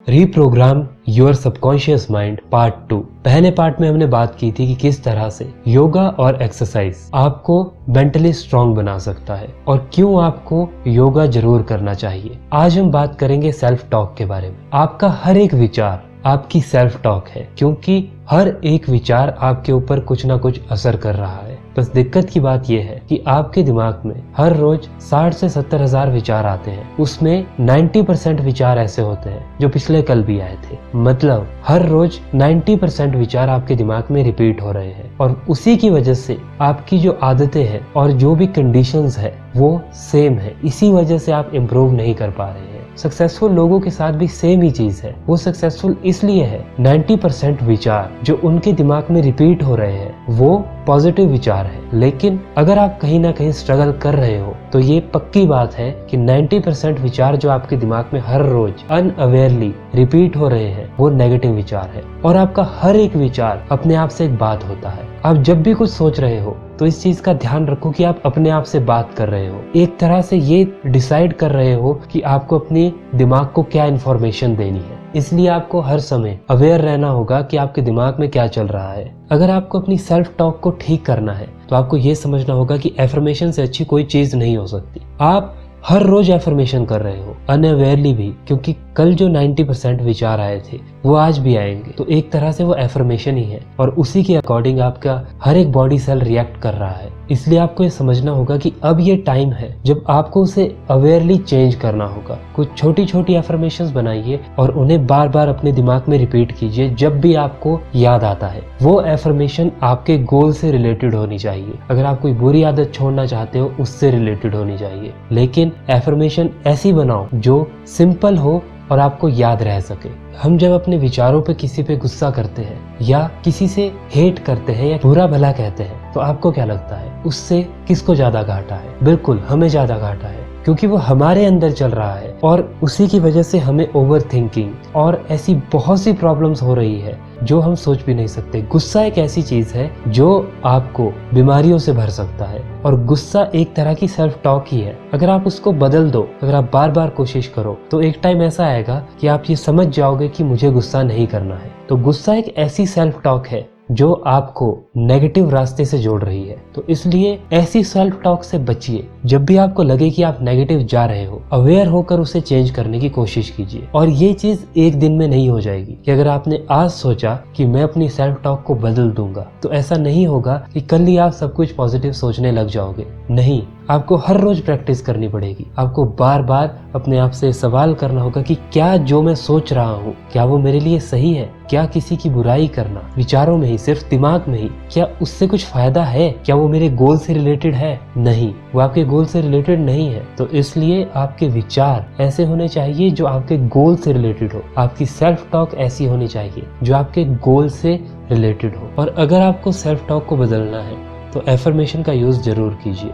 Reprogram your subconscious mind part 2। पहले part में हमने बात की थी कि किस तरह से योगा और एक्सरसाइज आपको मेंटली स्ट्रांग बना सकता है और क्यों आपको योगा जरूर करना चाहिए। आज हम बात करेंगे सेल्फ टॉक के बारे में। आपका हर एक विचार आपकी सेल्फ टॉक है, क्योंकि हर एक विचार आपके ऊपर कुछ ना कुछ असर कर रहा है। बस दिक्कत की बात यह है कि आपके दिमाग में हर रोज 60 से 70 हजार विचार आते हैं। उसमें 90% विचार ऐसे होते हैं जो पिछले कल भी आए थे। मतलब हर रोज 90% विचार आपके दिमाग में रिपीट हो रहे हैं और उसी की वजह से आपकी जो आदतें हैं और जो भी कंडीशंस है वो सेम है। इसी वजह से आप इम्प्रूव नहीं कर पा रहे हैं। सक्सेसफुल लोगों के साथ भी सेम ही चीज है। वो सक्सेसफुल इसलिए है 90% विचार जो उनके दिमाग में रिपीट हो रहे हैं वो पॉजिटिव विचार है। लेकिन अगर आप कहीं ना कहीं स्ट्रगल कर रहे हो तो ये पक्की बात है कि 90% विचार जो आपके दिमाग में हर रोज अनअवेयरली रिपीट हो रहे हैं वो नेगेटिव विचार है। और आपका हर एक विचार अपने आप से एक बात होता है। आप जब भी कुछ सोच रहे हो तो इस चीज का ध्यान रखो कि आप अपने आप से बात कर रहे हो। एक तरह से ये डिसाइड कर रहे हो कि आपको अपने दिमाग को क्या इन्फॉर्मेशन देनी है। इसलिए आपको हर समय अवेयर रहना होगा कि आपके दिमाग में क्या चल रहा है। अगर आपको अपनी सेल्फ टॉक को ठीक करना है तो आपको ये समझना होगा कि एफर्मेशन से अच्छी कोई चीज नहीं हो सकती। आप हर रोज एफर्मेशन कर रहे हो अनअवेयरली भी, क्योंकि कल जो 90% विचार आए थे वो आज भी आएंगे। तो एक तरह से वो एफर्मेशन ही है और उसी के अकॉर्डिंग आपका हर एक बॉडी सेल रिएक्ट कर रहा है। इसलिए आपको ये समझना होगा कि अब ये टाइम है जब आपको उसे अवेयरली चेंज करना होगा। कुछ छोटी छोटी एफर्मेशंस बनाइए और उन्हें बार बार अपने दिमाग में रिपीट कीजिए जब भी आपको याद आता है। वो एफर्मेशन आपके गोल से रिलेटेड होनी चाहिए। अगर आप कोई बुरी आदत छोड़ना चाहते हो उससे रिलेटेड होनी चाहिए। लेकिन एफर्मेशन ऐसी बनाओ जो सिंपल हो और आपको याद रह सके। हम जब अपने विचारों पे किसी पे गुस्सा करते हैं या किसी से हेट करते हैं या बुरा भला कहते हैं तो आपको क्या लगता है उससे किसको ज्यादा घाटा है? बिल्कुल हमें ज्यादा घाटा है, क्योंकि वो हमारे अंदर चल रहा है और उसी की वजह से हमें ओवर थिंकिंग और ऐसी बहुत सी प्रॉब्लम्स हो रही है जो हम सोच भी नहीं सकते। गुस्सा एक ऐसी चीज है जो आपको बीमारियों से भर सकता है और गुस्सा एक तरह की सेल्फ टॉक ही है। अगर आप उसको बदल दो, अगर आप बार बार कोशिश करो तो एक टाइम ऐसा आएगा कि आप ये समझ जाओगे कि मुझे गुस्सा नहीं करना है। तो गुस्सा एक ऐसी सेल्फ टॉक है जो आपको नेगेटिव रास्ते से जोड़ रही है। तो इसलिए ऐसी सेल्फ टॉक से बचिए। जब भी आपको लगे कि आप नेगेटिव जा रहे हो, अवेयर होकर उसे चेंज करने की कोशिश कीजिए। और ये चीज एक दिन में नहीं हो जाएगी कि अगर आपने आज सोचा कि मैं अपनी सेल्फ टॉक को बदल दूंगा तो ऐसा नहीं होगा कि कल ही आप सब कुछ पॉजिटिव सोचने लग जाओगे। नहीं, आपको हर रोज प्रैक्टिस करनी पड़ेगी। आपको बार बार अपने आप से सवाल करना होगा कि क्या जो मैं सोच रहा हूँ क्या वो मेरे लिए सही है? क्या किसी की बुराई करना विचारों में ही, सिर्फ दिमाग में ही, क्या उससे कुछ फायदा है? क्या वो मेरे गोल से रिलेटेड है? नहीं, वो आपके गोल से रिलेटेड नहीं है। तो इसलिए आपके विचार ऐसे होने चाहिए जो आपके गोल से रिलेटेड हो। आपकी सेल्फ टॉक ऐसी होनी चाहिए जो आपके गोल से रिलेटेड हो। और अगर आपको सेल्फ टॉक को बदलना है तो एफर्मेशन का यूज जरूर कीजिए।